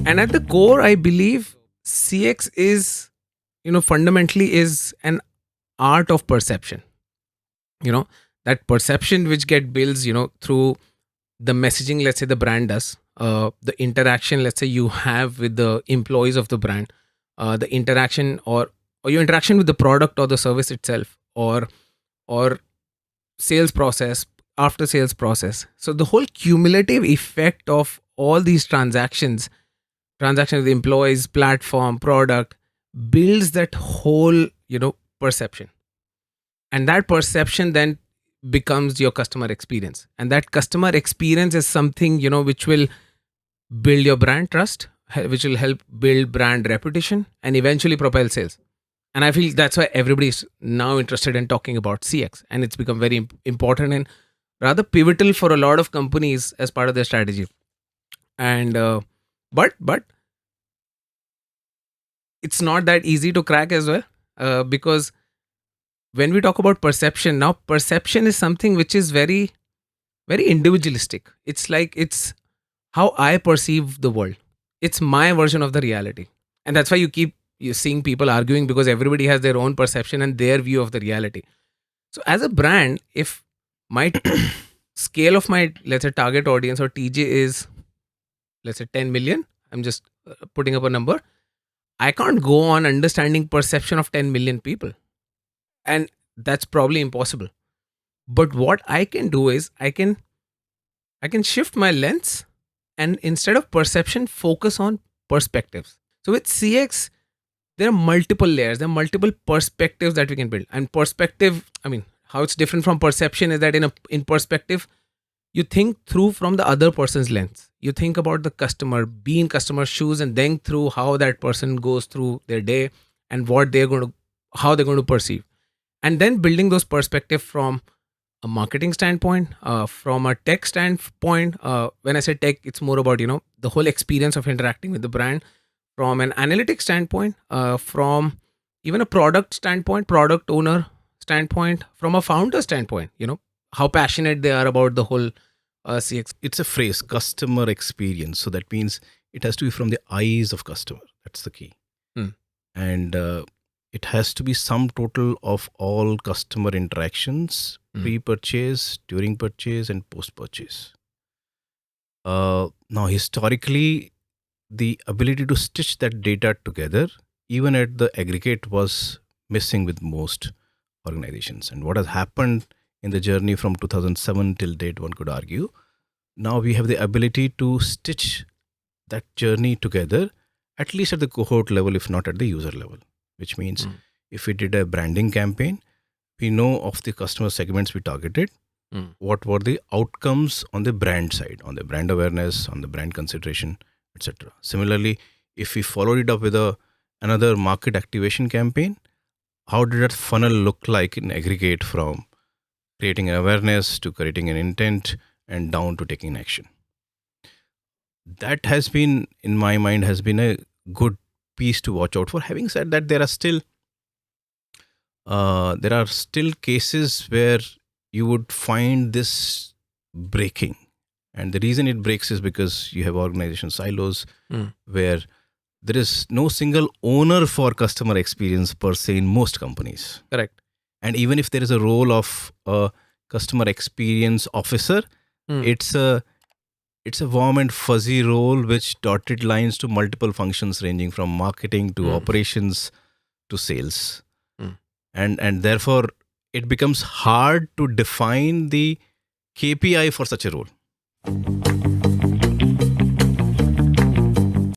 And at the core, I believe CX is, fundamentally is an art of perception. You know, that perception which get builds, through the messaging, let's say the brand does, the interaction, let's say you have with the employees of the brand, the interaction or your interaction with the product or the service itself, or sales process, after sales process. So the whole cumulative effect of all these transactions with employees, platform, product, builds that whole, perception. And that perception then becomes your customer experience. And that customer experience is something, which will build your brand trust, which will help build brand reputation and eventually propel sales. And I feel that's why everybody is now interested in talking about CX. And it's become very important and rather pivotal for a lot of companies as part of their strategy. And, but it's not that easy to crack as well, because when we talk about perception, now perception is something which is very, very individualistic. It's how I perceive the world. It's my version of the reality. And that's why you're seeing people arguing, because everybody has their own perception and their view of the reality. So as a brand, if my scale of my, let's say, target audience or TJ is, let's say, 10 million, I'm just putting up a number, I can't go on understanding perception of 10 million people. And that's probably impossible. But what I can do is I can shift my lens, and instead of perception, focus on perspectives. So with CX, there are multiple layers, there are multiple perspectives that we can build. And perspective, I mean, how it's different from perception is that in perspective, you think through from the other person's lens. You think about the customer, be in customer's shoes, and think through how that person goes through their day and how they're going to perceive. And then building those perspective from a marketing standpoint, from a tech standpoint. When I say tech, it's more about, the whole experience of interacting with the brand. From an analytics standpoint, from even a product standpoint, product owner standpoint, from a founder standpoint, how passionate they are about the whole CX. It's a phrase, customer experience. So that means it has to be from the eyes of customer. That's the key. Hmm. And it has to be sum total of all customer interactions, pre-purchase, during purchase, and post-purchase. Now, historically, the ability to stitch that data together, even at the aggregate, was missing with most organizations. And what has happened in the journey from 2007 till date, one could argue, now we have the ability to stitch that journey together, at least at the cohort level, if not at the user level. Which means if we did a branding campaign, we know of the customer segments we targeted, what were the outcomes on the brand side, on the brand awareness, on the brand consideration, etc. Similarly, if we followed it up with another market activation campaign, how did that funnel look like in aggregate, from creating an awareness to creating an intent and down to taking action? That has been, in my mind, has been a good piece to watch out for. Having said that, there are still cases where you would find this breaking. And the reason it breaks is because you have organization silos where there is no single owner for customer experience per se in most companies. Correct. And even if there is a role of a customer experience officer, it's a warm and fuzzy role which dotted lines to multiple functions ranging from marketing to operations to sales. And therefore, it becomes hard to define the KPI for such a role.